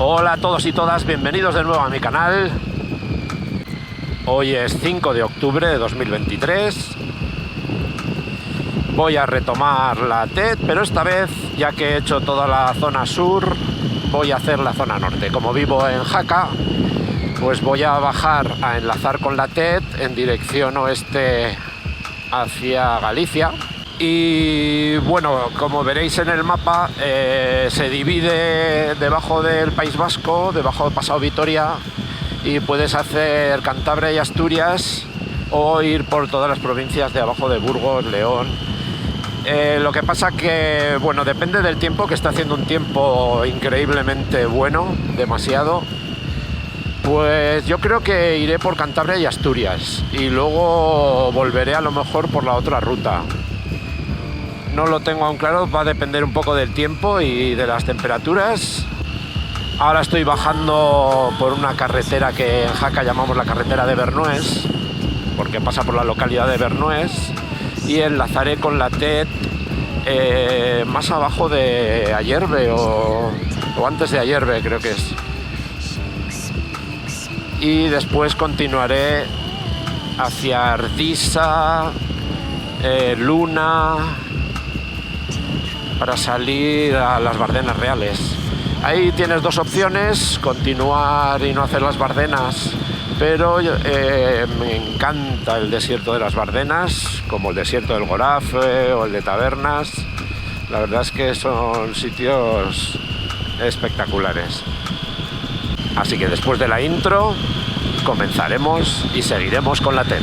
Hola a todos y todas, bienvenidos de nuevo a mi canal. Hoy es 5 de octubre de 2023. Voy a retomar la TED, pero esta vez, ya que he hecho toda la zona sur, voy a hacer la zona norte. Como vivo en Jaca, pues voy a bajar a enlazar con la TED en dirección oeste hacia Galicia. Y bueno, como veréis en el mapa, se divide debajo del País Vasco, debajo de Pasado Vitoria, y puedes hacer Cantabria y Asturias o ir por todas las provincias de abajo de Burgos, León. Lo que pasa que, bueno, depende del tiempo, que está haciendo un tiempo increíblemente bueno, demasiado. Pues yo creo que iré por Cantabria y Asturias y luego volveré a lo mejor por la otra ruta. No lo tengo aún claro, va a depender un poco del tiempo y de las temperaturas. Ahora estoy bajando por una carretera que en Jaca llamamos la carretera de Bernués, porque pasa por la localidad de Bernués, y enlazaré con la TED más abajo de Ayerbe o antes de Ayerbe, creo que es. Y después continuaré hacia Ardisa, Luna, para salir a las Bardenas Reales. Ahí tienes dos opciones: continuar y no hacer las Bardenas, pero me encanta el desierto de las Bardenas, como el desierto del Gorafe o el de Tabernas. La verdad es que son sitios espectaculares. Así que después de la intro comenzaremos y seguiremos con la TED.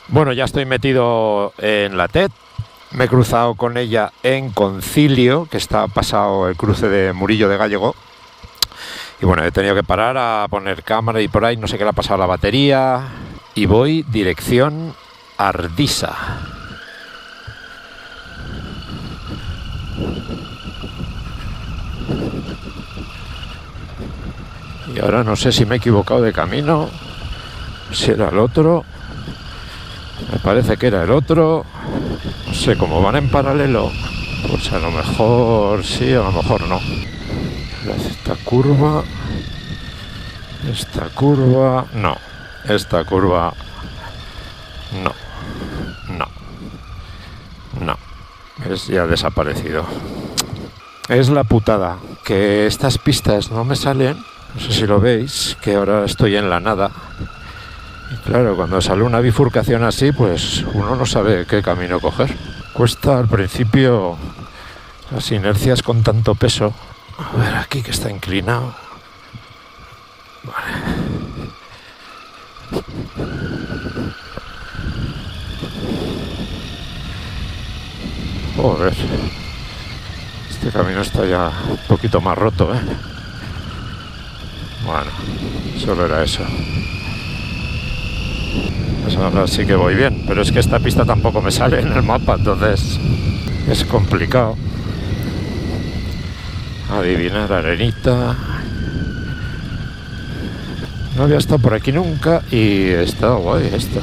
Bueno, ya estoy metido en la TED. Me he cruzado con ella en Concilio, que está pasado el cruce de Murillo de Gállego. Y bueno, he tenido que parar a poner cámara y por ahí no sé qué le ha pasado a la batería. Y voy dirección Ardisa. Y ahora no sé si me he equivocado de camino, si era el otro. Me parece que era el otro. No sé, cómo van en paralelo, pues a lo mejor sí, a lo mejor no. Esta curva, no, esta curva no, es ya desaparecido. Es la putada, que estas pistas no me salen, no sé si lo veis, que ahora estoy en la nada. Y claro, cuando sale una bifurcación así, pues uno no sabe qué camino coger. Cuesta al principio las inercias con tanto peso. A ver, aquí que está inclinado. Vale. Joder. Este camino está ya un poquito más roto, ¿eh? Bueno, solo era eso. Pues ahora sí que voy bien, pero es que esta pista tampoco me sale en el mapa, entonces es complicado adivinar. Arenita. No había estado por aquí nunca y está guay esto.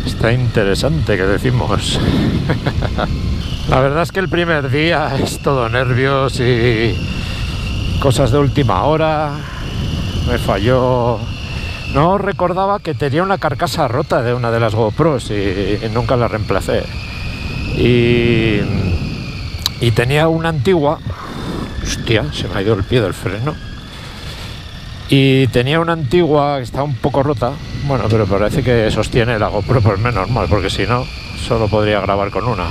Está interesante, que decimos. La verdad es que el primer día es todo nervios y cosas de última hora. Me falló. No recordaba que tenía una carcasa rota de una de las GoPros y nunca la reemplacé. Y tenía una antigua. Hostia, se me ha ido el pie del freno. Y tenía una antigua que está un poco rota. Bueno, pero parece que sostiene la GoPro, pues menos mal, porque si no, solo podría grabar con una.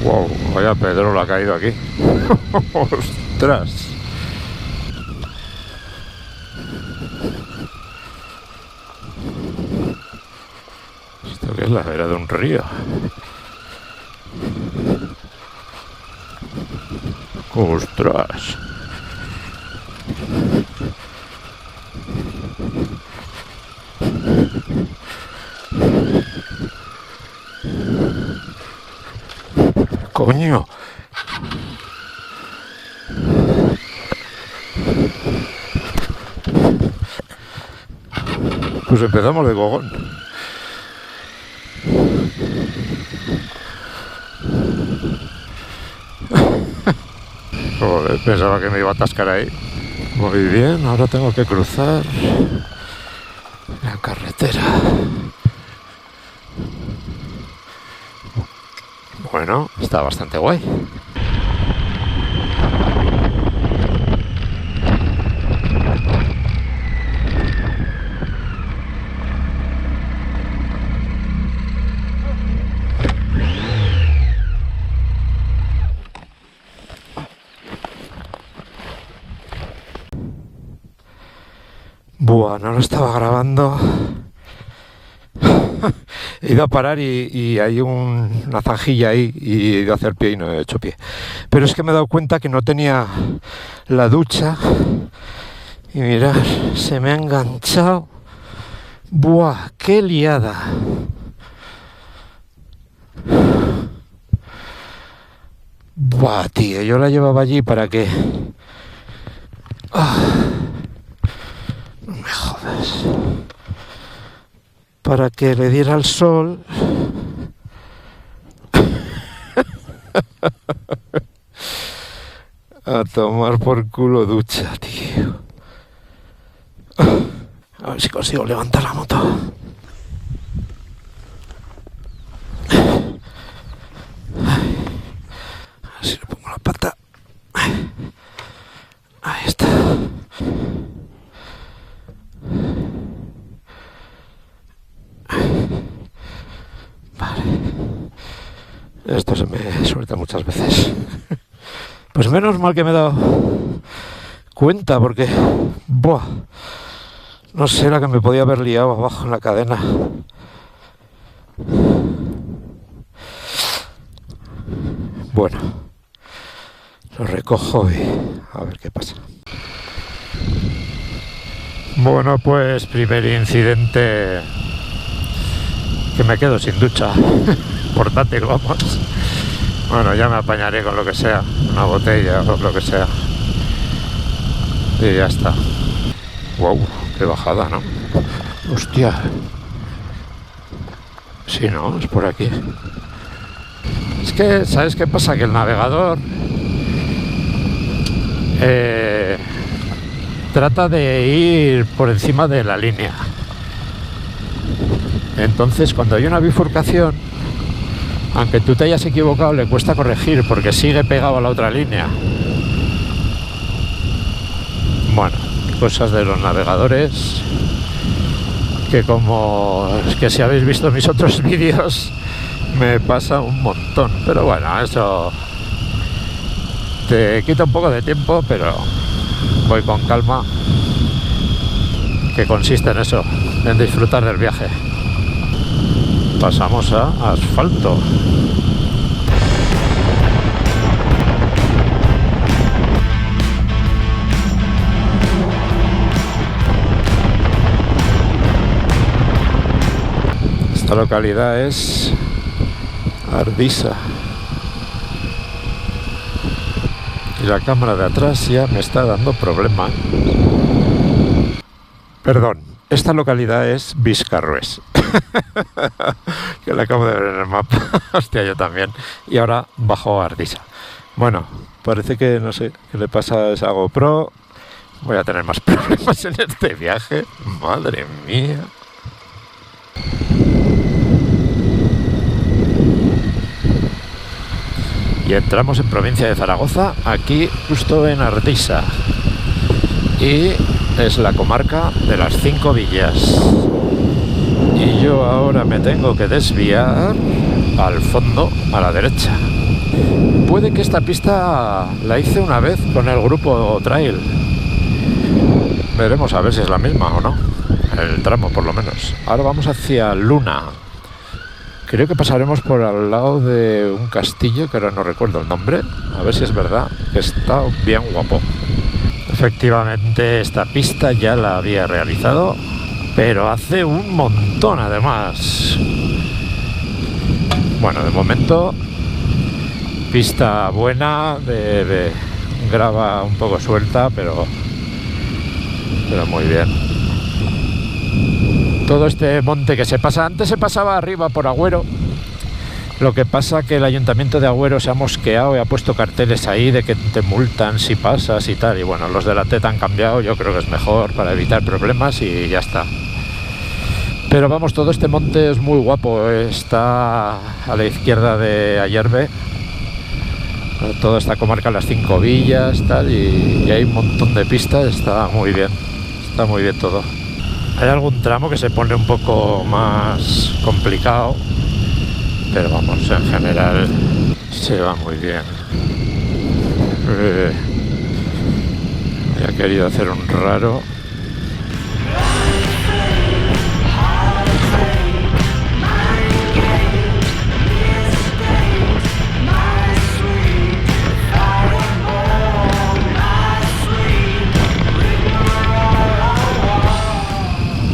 Wow, vaya Pedro ha caído aquí. Ostras. Esto que es la vera de un río. Ostras. Coño. Pues empezamos de cogón. Joder, pensaba que me iba a atascar ahí. Muy bien, ahora tengo que cruzar la carretera. Bueno, está bastante guay. Buah, no lo estaba grabando. He ido a parar y hay una zanjilla ahí y he ido a hacer pie y no he hecho pie. Pero es que me he dado cuenta que no tenía la ducha y mirad, se me ha enganchado. Buah, qué liada. Buah, tío, yo la llevaba allí para que... no me jodas. Para que le diera el sol. A tomar por culo ducha, tío. A ver si consigo levantar la moto. A ver si le pongo la pata. Ahí está. Vale. Esto se me suelta muchas veces. Pues menos mal que me he dado cuenta porque... Buah. No sé la que me podía haber liado abajo en la cadena. Bueno. Lo recojo y a ver qué pasa. Bueno, pues primer incidente que me quedo sin ducha. Portátil, vamos. Bueno, ya me apañaré con lo que sea, una botella o lo que sea. Y ya está. Wow, qué bajada, ¿no? Hostia. Sí, no, es por aquí. Es que, ¿sabes qué pasa? Que el navegador trata de ir por encima de la línea. Entonces, cuando hay una bifurcación, aunque tú te hayas equivocado, le cuesta corregir porque sigue pegado a la otra línea. Bueno, cosas de los navegadores que, como es que si habéis visto mis otros vídeos, me pasa un montón. Pero bueno, eso te quita un poco de tiempo, pero voy con calma, que consiste en eso, en disfrutar del viaje. Pasamos a asfalto. Esta localidad es Ardisa. Y la cámara de atrás ya me está dando problema. Perdón, esta localidad es Viscarrués. Que la acabo de ver en el mapa. Hostia, yo también. Y ahora bajo a Ardisa. Bueno, parece que no sé qué le pasa a esa GoPro. Voy a tener más problemas en este viaje. Madre mía. Y entramos en provincia de Zaragoza, aquí justo en Ardisa. Y es la comarca de las 5 villas. Y yo ahora me tengo que desviar al fondo, a la derecha. Puede que esta pista la hice una vez con el grupo Trail. Veremos a ver si es la misma o no. El tramo, por lo menos. Ahora vamos hacia Luna. Creo que pasaremos por al lado de un castillo, que ahora no recuerdo el nombre. A ver si es verdad, que está bien guapo. Efectivamente, esta pista ya la había realizado, pero hace un montón además. Bueno, de momento, pista buena, de grava un poco suelta, pero muy bien. Todo este monte que se pasa, antes se pasaba arriba por Agüero Lo que pasa que el Ayuntamiento de Agüero se ha mosqueado y ha puesto carteles ahí de que te multan si pasas y tal. Y bueno, los de la TET han cambiado, yo creo que es mejor para evitar problemas y ya está. Pero vamos, todo este monte es muy guapo, está a la izquierda de Ayerbe. Toda esta comarca, las 5 villas, tal, y hay un montón de pistas, está muy bien todo. Hay algún tramo que se pone un poco más complicado, pero vamos, en general se va muy bien. Ya he querido hacer un raro.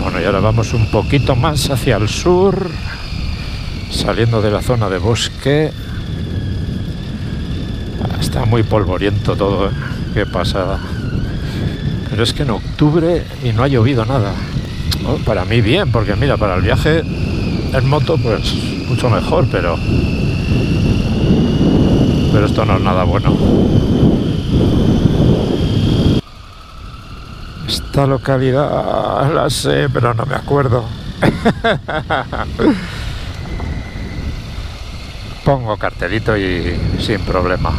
Bueno, y ahora vamos un poquito más hacia el sur, saliendo de la zona de bosque. Está muy polvoriento todo, ¿eh? Qué pasada. Pero es que en octubre y no ha llovido nada. Oh, para mí bien, porque mira, para el viaje en moto pues mucho mejor, pero esto no es nada bueno. Esta localidad la sé, pero no me acuerdo. Pongo cartelito y sin problema.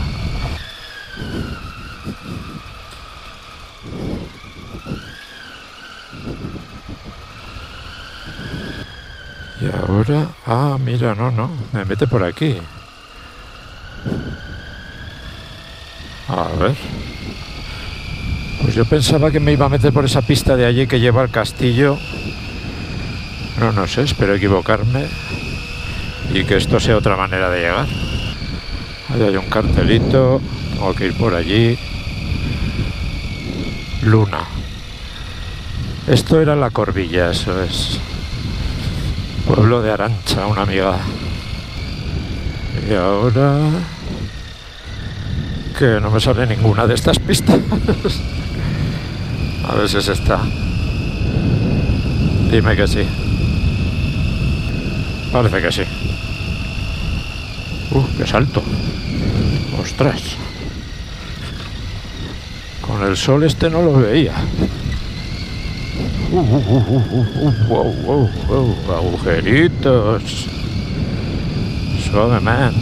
Y ahora... Ah, mira, no, me mete por aquí. A ver... Pues yo pensaba que me iba a meter por esa pista de allí que lleva al castillo. No sé, espero equivocarme y que esto sea otra manera de llegar. Ahí hay un cartelito, tengo que ir por allí. Luna. Esto era La Corbilla, eso es. Pueblo de Arancha, una amiga. Y ahora... que no me sale ninguna de estas pistas. A ver si es esta. Dime que sí. Parece que sí. ¡Qué salto! ¡Ostras! Con el sol este no lo veía. ¡Wow! Agujeritos. Suave, man.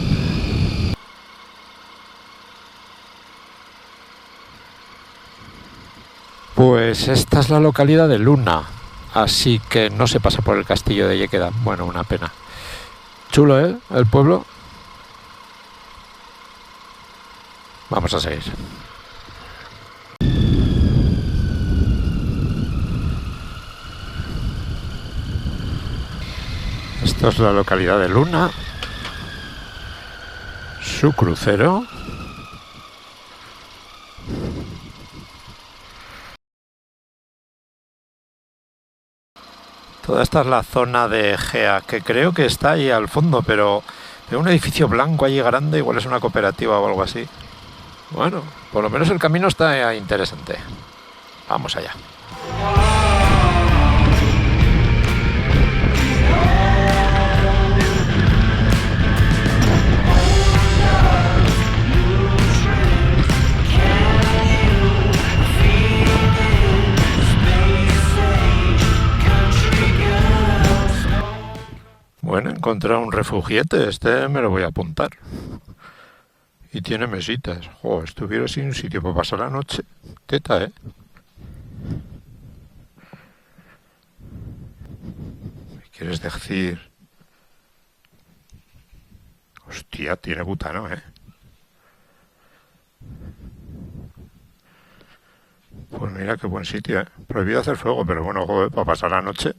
Pues esta es la localidad de Luna, así que no se pasa por el castillo de Llequeda. Bueno, una pena. Chulo, ¿eh? El pueblo. Vamos a seguir. Esto es la localidad de Luna. Su crucero. Toda esta es la zona de Gea, que creo que está ahí al fondo, pero veo un edificio blanco allí grande, igual es una cooperativa o algo así. Bueno, por lo menos el camino está interesante. Vamos allá. Bueno, he encontrado un refugiete, este me lo voy a apuntar. Y tiene mesitas. Jo, estuviera sin un sitio para pasar la noche. Teta, ¿eh? ¿Me quieres decir? Hostia, tiene butano, ¿eh? Pues mira qué buen sitio, ¿eh? Prohibido hacer fuego, pero bueno, joder, para pasar la noche.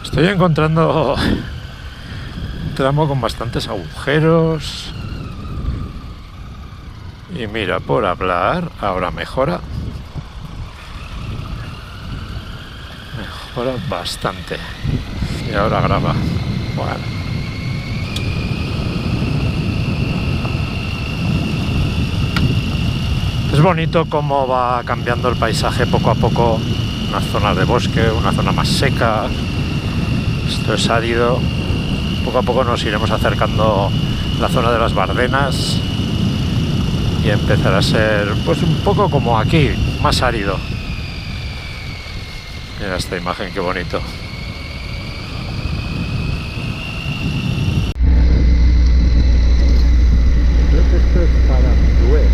Estoy encontrando un tramo con bastantes agujeros. Y mira, por hablar, ahora mejora. Mejora bastante. Y ahora graba. Bueno. Es bonito cómo va cambiando el paisaje poco a poco. Una zona de bosque, una zona más seca. Esto es árido. Poco a poco nos iremos acercando a la zona de las Bardenas y empezará a ser pues un poco como aquí, más árido. Mira esta imagen, qué bonito. Creo que esto es para Dué.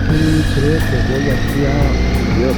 Y creo que voy hacia Dios.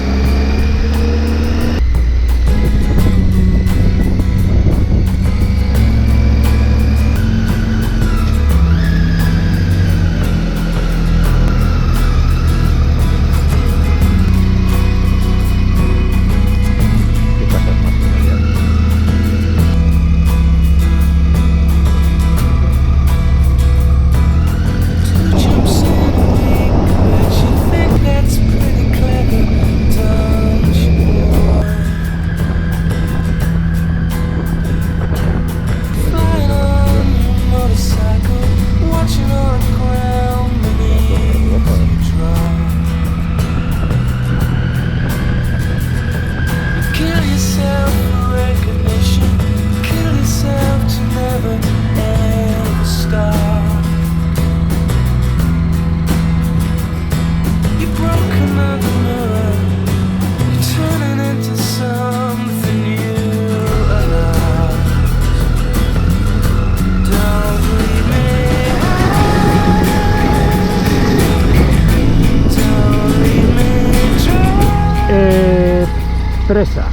Presa.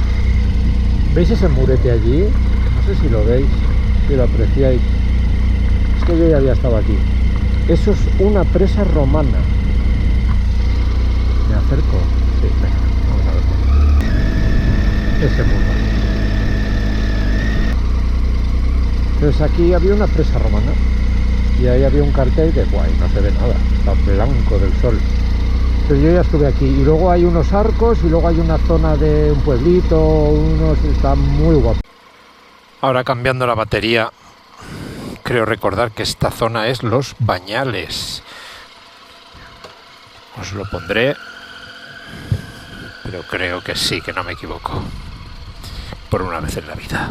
¿Veis ese murete allí? No sé si lo veis, si lo apreciáis. Es que yo ya había estado aquí. Eso es una presa romana. ¿Me acerco? Sí, venga, vamos a ver. Ese muro. Entonces aquí había una presa romana y ahí había un cartel que guay, no se ve nada, está blanco del sol. Pero yo ya estuve aquí y luego hay unos arcos y luego hay una zona de un pueblito, está muy guapo. Ahora cambiando la batería, creo recordar que esta zona es Los Bañales. Os lo pondré, pero creo que sí, que no me equivoco. Por una vez en la vida.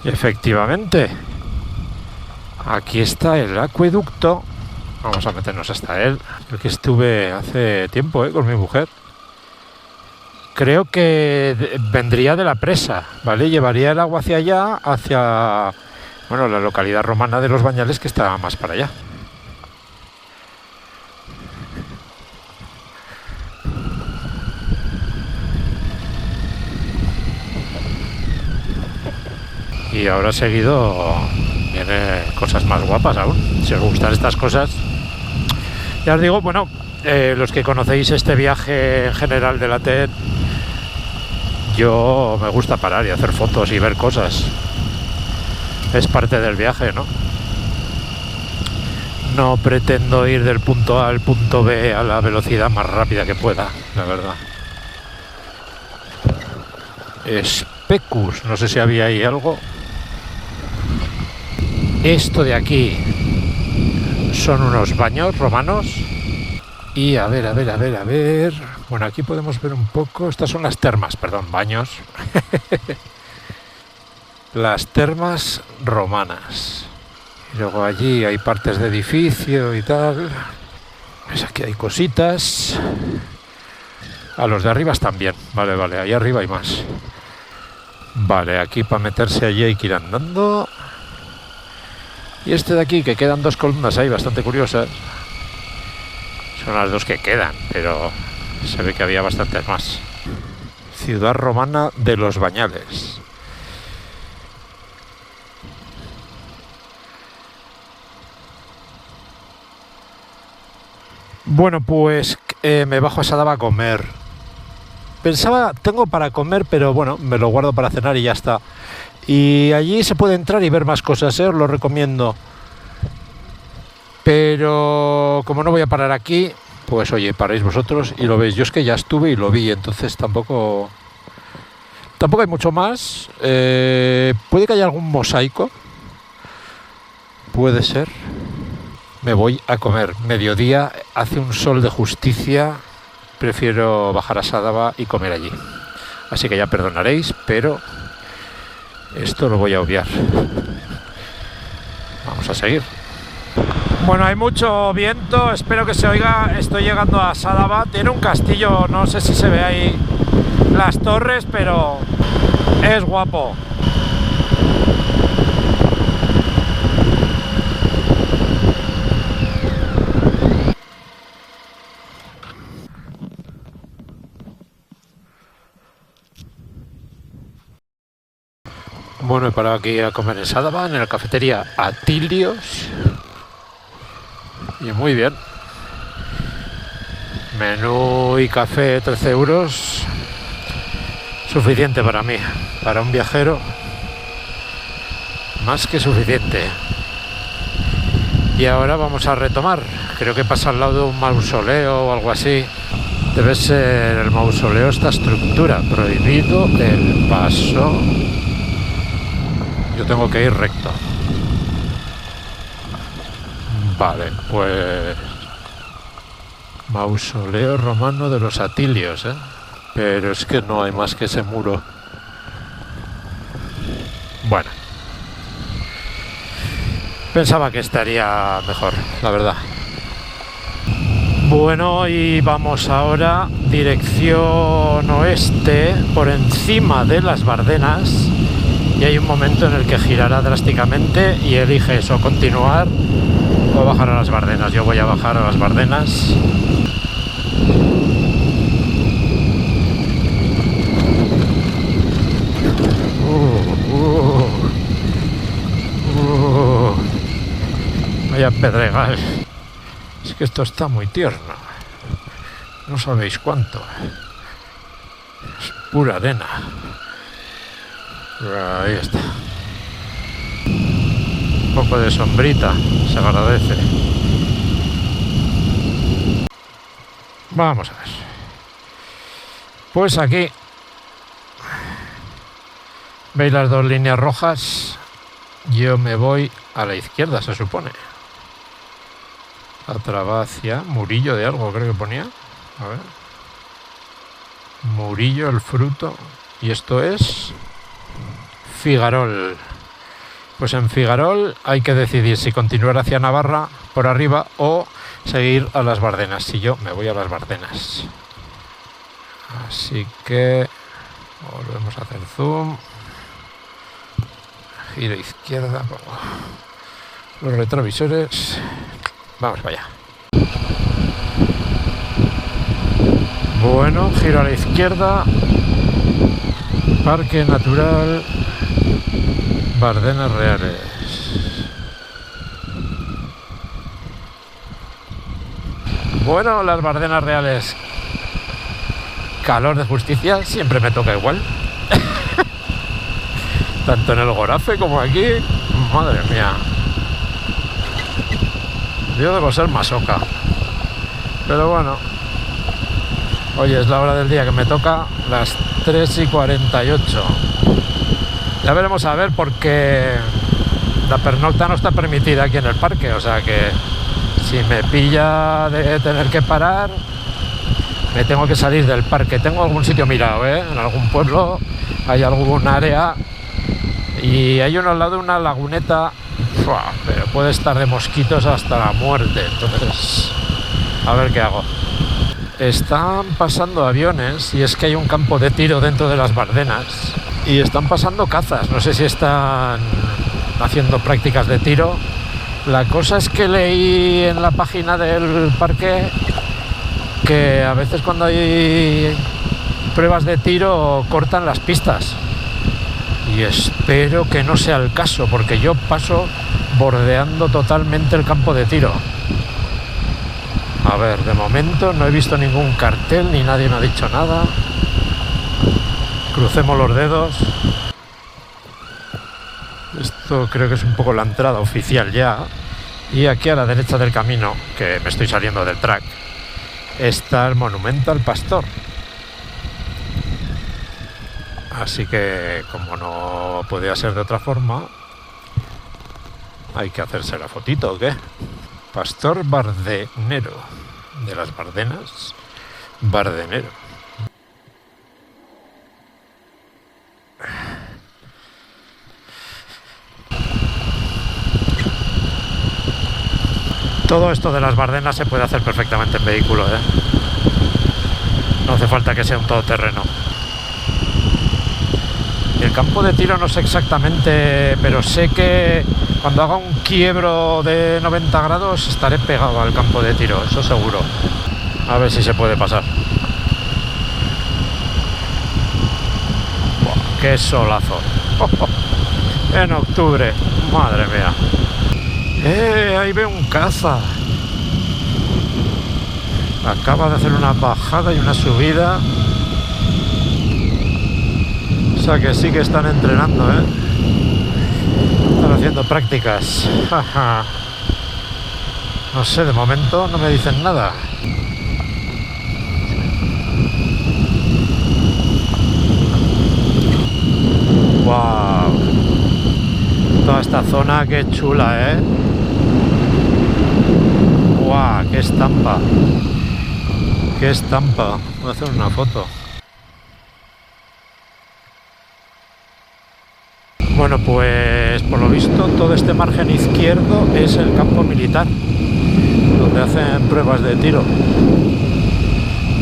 Y efectivamente, aquí está el acueducto. Vamos a meternos hasta él. Yo que estuve hace tiempo con mi mujer. Creo que vendría de la presa, ¿vale? Llevaría el agua hacia allá, hacia, bueno, la localidad romana de Los Bañales, que está más para allá. Y ahora seguido vienen cosas más guapas aún. Si os gustan estas cosas, ya os digo, bueno, los que conocéis este viaje en general de la TED, yo me gusta parar y hacer fotos y ver cosas. Es parte del viaje, ¿no? No pretendo ir del punto A al punto B a la velocidad más rápida que pueda, la verdad. Specus, no sé si había ahí algo. Esto de aquí son unos baños romanos. Y a ver. Bueno, aquí podemos ver un poco. Estas son las termas, perdón, baños. Las termas romanas. Y luego allí hay partes de edificio y tal. Pues aquí hay cositas. A los de arriba están bien. Vale, ahí arriba hay más. Vale, aquí para meterse allí hay que ir andando. Y este de aquí, que quedan dos columnas ahí bastante curiosas. Son las dos que quedan, pero se ve que había bastantes más. Ciudad romana de Los Bañales. Bueno, pues me bajo a Sadaba a comer. Pensaba, tengo para comer, pero bueno, me lo guardo para cenar y ya está. Y allí se puede entrar y ver más cosas, os lo recomiendo. Pero como no voy a parar aquí, pues oye, paráis vosotros y lo veis. Yo es que ya estuve y lo vi, entonces tampoco hay mucho más. Puede que haya algún mosaico, puede ser. Me voy a comer. Mediodía, hace un sol de justicia, prefiero bajar a Sádaba y comer allí. Así que ya perdonaréis, pero esto lo voy a obviar. Vamos a seguir. Bueno, hay mucho viento, espero que se oiga. Estoy llegando a Sádaba. Tiene un castillo, no sé si se ve ahí las torres, pero es guapo. Bueno, he parado aquí a comer en Sádaba, en la cafetería Atilios. Y muy bien. Menú y café, 13 euros. Suficiente para mí, para un viajero. Más que suficiente. Y ahora vamos a retomar. Creo que pasa al lado de un mausoleo o algo así. Debe ser el mausoleo esta estructura. Prohibido el paso. Yo tengo que ir recto. Vale, pues... Mausoleo romano de los Atilios, ¿eh? Pero es que no hay más que ese muro. Bueno. Pensaba que estaría mejor, la verdad. Bueno, y vamos ahora dirección oeste, por encima de las Bardenas. Y hay un momento en el que girará drásticamente y elige eso, continuar o bajar a las Bardenas. Yo voy a bajar a las Bardenas. Vaya pedregal. Es que esto está muy tierno. No sabéis cuánto. Es pura arena. Ahí está. Un poco de sombrita, se agradece. Vamos a ver. Pues aquí veis las dos líneas rojas. Yo me voy a la izquierda, se supone. A Trabacia, Murillo de algo creo que ponía. A ver. Murillo, el fruto. Y esto es Figarol. Pues en Figarol hay que decidir si continuar hacia Navarra por arriba o seguir a las Bardenas. Si yo me voy a las Bardenas. Así que volvemos a hacer zoom. Giro izquierda. Los retrovisores. Vamos para allá. Bueno, giro a la izquierda. Parque Natural Bardenas Reales. Bueno, las Bardenas Reales. Calor de justicia, siempre me toca igual. Tanto en el Gorafe como aquí. Madre mía. Yo debo ser masoca. Pero bueno. Oye, es la hora del día que me toca, las 3:48. Ya veremos a ver, porque la pernocta no está permitida aquí en el parque. O sea que si me pilla de tener que parar, me tengo que salir del parque. Tengo algún sitio mirado, ¿eh? En algún pueblo hay algún área. Y hay uno al lado de una laguneta. Pero puede estar de mosquitos hasta la muerte. Entonces, a ver qué hago. Están pasando aviones y es que hay un campo de tiro dentro de las Bardenas y están pasando cazas. No sé si están haciendo prácticas de tiro. La cosa es que leí en la página del parque que a veces cuando hay pruebas de tiro cortan las pistas. Y espero que no sea el caso, porque yo paso bordeando totalmente el campo de tiro. A ver, de momento no he visto ningún cartel, ni nadie me ha dicho nada. Crucemos los dedos. Esto creo que es un poco la entrada oficial ya. Y aquí a la derecha del camino, que me estoy saliendo del track, está el monumento al pastor. Así que, como no podía ser de otra forma, hay que hacerse la fotito, ¿o qué? Pastor Bardenero, de las Bardenas, Bardenero. Todo esto de las Bardenas se puede hacer perfectamente en vehículo, ¿eh? No hace falta que sea un todoterreno. El campo de tiro no sé exactamente, pero sé que cuando haga un quiebro de 90 grados estaré pegado al campo de tiro, eso seguro. A ver si se puede pasar. Buah, ¡qué solazo! En octubre, madre mía. Ahí veo un caza. Acaba de hacer una bajada y una subida. O sea que sí que están entrenando, ¿eh? Están haciendo prácticas. No sé, de momento no me dicen nada. ¡Wow! Toda esta zona, qué chula, ¿eh? ¡Wow! ¡Qué estampa! ¡Qué estampa! Voy a hacer una foto. Bueno, pues por lo visto todo este margen izquierdo es el campo militar, donde hacen pruebas de tiro.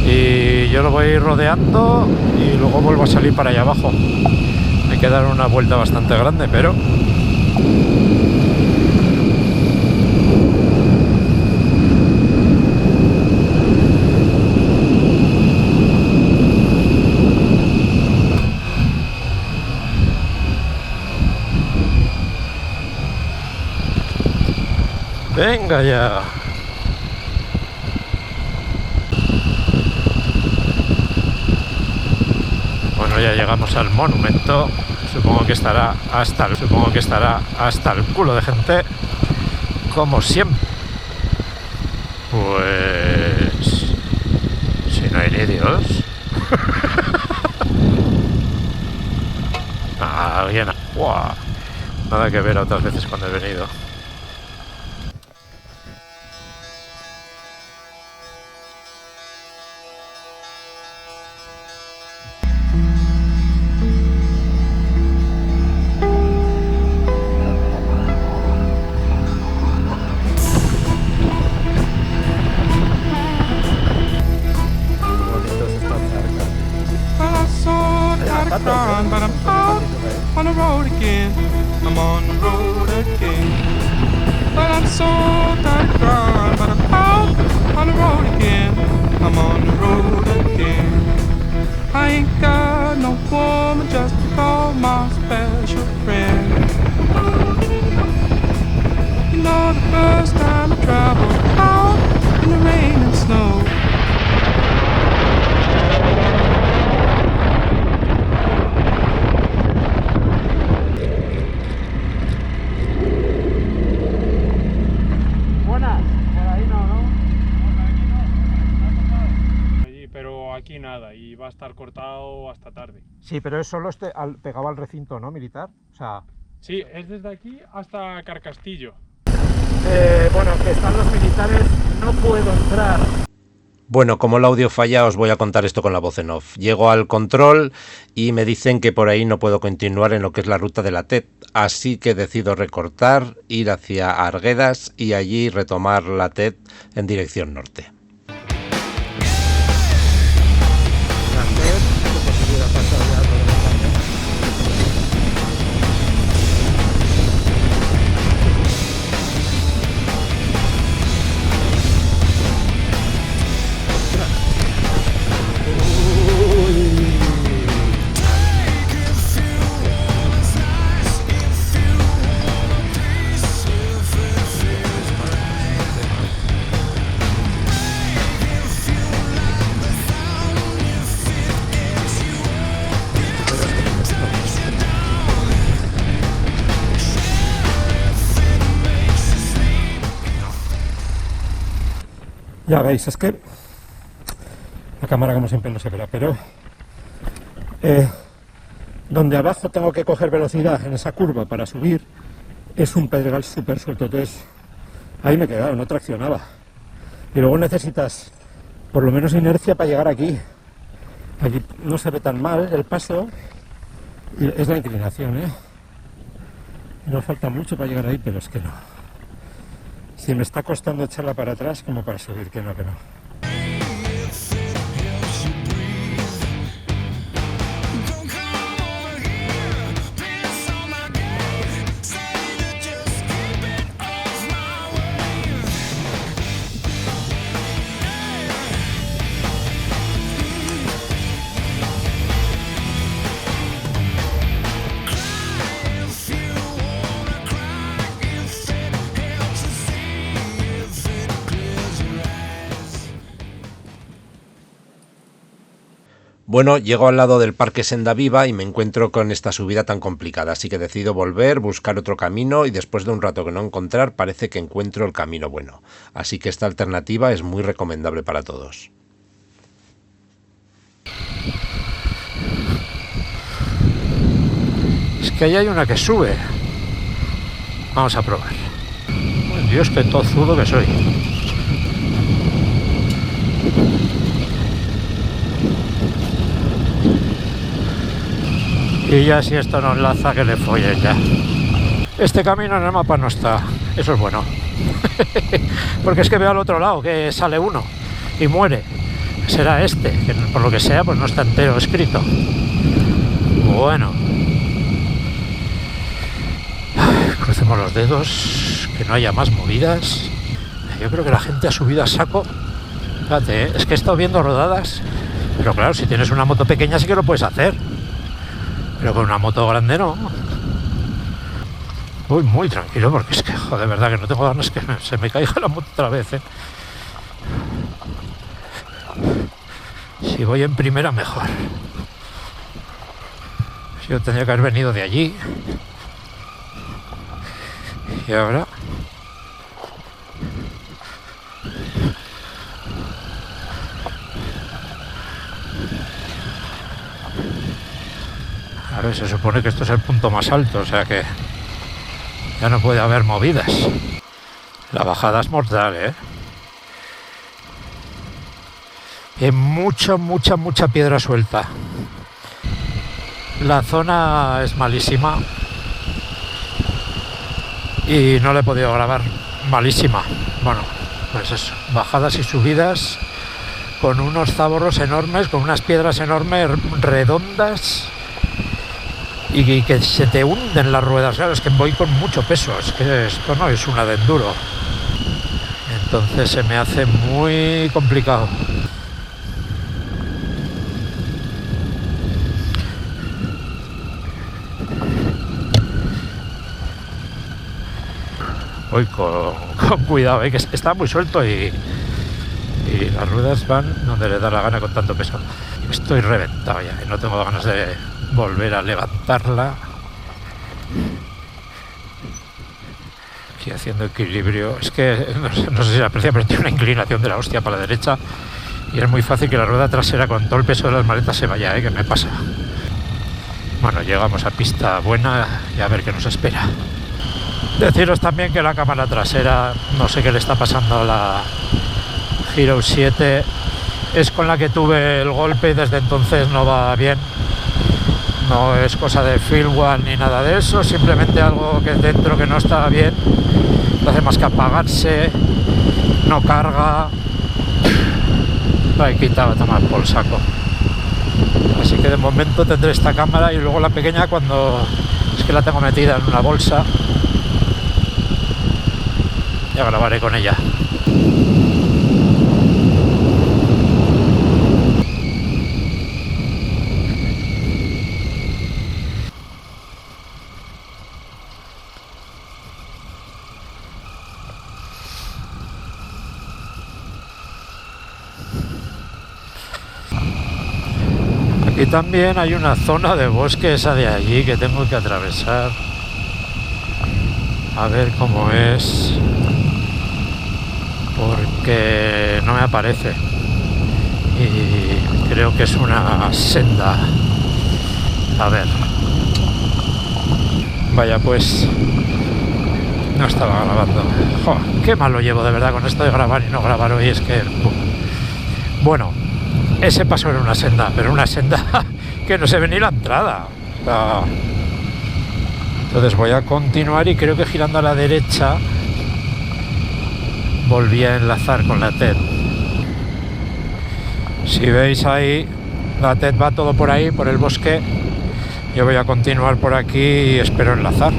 Y yo lo voy rodeando y luego vuelvo a salir para allá abajo. Hay que dar una vuelta bastante grande, pero... ¡venga ya! Bueno, ya llegamos al monumento. Supongo que estará hasta el culo de gente, como siempre. Pues... si no hay ni Dios. Alguien... ¡Wow! Nada que ver a otras veces cuando he venido. But I'm out on the road again. I'm on the road again. But I'm so tired of crying. But I'm out on the road again. I'm on the road again. I ain't got no woman just to call my special friend. You know the first time I traveled out in the rain and snow. Aquí nada, y va a estar cortado hasta tarde. Sí, pero es solo pegado al recinto, ¿no? Militar. O sea... Sí, es desde aquí hasta Carcastillo. Bueno, que están los militares, no puedo entrar. Bueno, como el audio falla, os voy a contar esto con la voz en off. Llego al control y me dicen que por ahí no puedo continuar en lo que es la ruta de la TET, así que decido recortar, ir hacia Arguedas y allí retomar la TET en dirección norte. Ya veis, es que La cámara como siempre no se verá, pero donde abajo tengo que coger velocidad en esa curva para subir es un pedregal súper suelto, entonces ahí me he quedado, no traccionaba. Y luego necesitas por lo menos inercia para llegar aquí. Aquí no se ve tan mal el paso, y es la inclinación, no falta mucho para llegar ahí, pero es que no. Si me está costando echarla para atrás como para subir, que no. Bueno, llego al lado del Parque Senda Viva y me encuentro con esta subida tan complicada, así que decido volver, buscar otro camino y después de un rato que no encontrar parece que encuentro el camino bueno. Así que esta alternativa es muy recomendable para todos. Es que ahí hay una que sube. Vamos a probar. Oh, Dios, qué tozudo que soy. Y ya si esto no enlaza, que le follen ya. Este camino en el mapa no está. Eso es bueno. Porque es que veo al otro lado que sale uno y muere. Será este, que por lo que sea pues no está entero escrito. Bueno. Crucemos los dedos, que no haya más movidas. Yo creo que la gente ha subido a saco. Fíjate, es que he estado viendo rodadas. Pero claro, si tienes una moto pequeña sí que lo puedes hacer. Pero con una moto grande no. Voy muy tranquilo porque es que, joder, de verdad que no tengo ganas que se me caiga la moto otra vez, Si voy en primera, mejor. Yo tendría que haber venido de allí. Y ahora... A ver, se supone que esto es el punto más alto, o sea que ya no puede haber movidas. La bajada es mortal, Y hay mucha piedra suelta. La zona es malísima y no la he podido grabar. Malísima. Bueno, pues eso, bajadas y subidas con unos zaborros enormes, con unas piedras enormes, redondas, y que se te hunden las ruedas. Claro, es que voy con mucho peso, es que esto no es una de enduro, entonces se me hace muy complicado. Voy con cuidado, que está muy suelto y las ruedas van donde le da la gana con tanto peso. Estoy reventado ya y no tengo ganas de volver a levantarla. Aquí haciendo equilibrio. Es que no sé si se aprecia, pero tiene una inclinación de la hostia para la derecha y es muy fácil que la rueda trasera con todo el peso de las maletas se vaya, que me pasa. Bueno, llegamos a pista buena y a ver qué nos espera. Deciros también que la cámara trasera, no sé qué le está pasando a la Hero 7, es con la que tuve el golpe y desde entonces no va bien. No es cosa de firmware ni nada de eso, simplemente algo que dentro que no está bien, no hace más que apagarse, no carga. La he quitado a tomar por saco. Así que de momento tendré esta cámara y luego la pequeña cuando... es que la tengo metida en una bolsa. Ya grabaré con ella. Aquí también hay una zona de bosque, esa de allí, que tengo que atravesar. A ver cómo es. Porque no me aparece. y creo que es una senda. A ver. Vaya, pues no estaba grabando. Joder, qué mal lo llevo de verdad con esto de grabar y no grabar hoy. Es que bueno, ese paso era una senda, pero una senda que no se ve ni la entrada. O sea, entonces voy a continuar y creo que girando a la derecha volví a enlazar con la TED. Si veis ahí, la TED va todo por ahí, por el bosque. Yo voy a continuar por aquí y espero enlazar.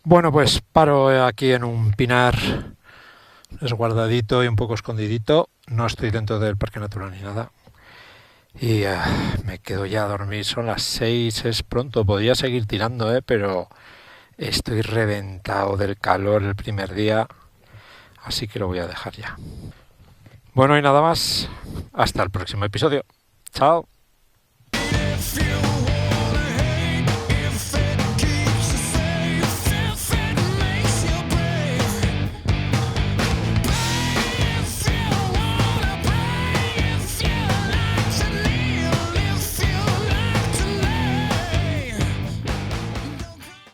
Bueno, pues paro aquí en un pinar resguardadito y un poco escondidito. No estoy dentro del parque natural ni nada. Y me quedo ya a dormir. Son las 6, es pronto. Podría seguir tirando, pero estoy reventado del calor el primer día. Así que lo voy a dejar ya. Bueno, y nada más. Hasta el próximo episodio. Chao.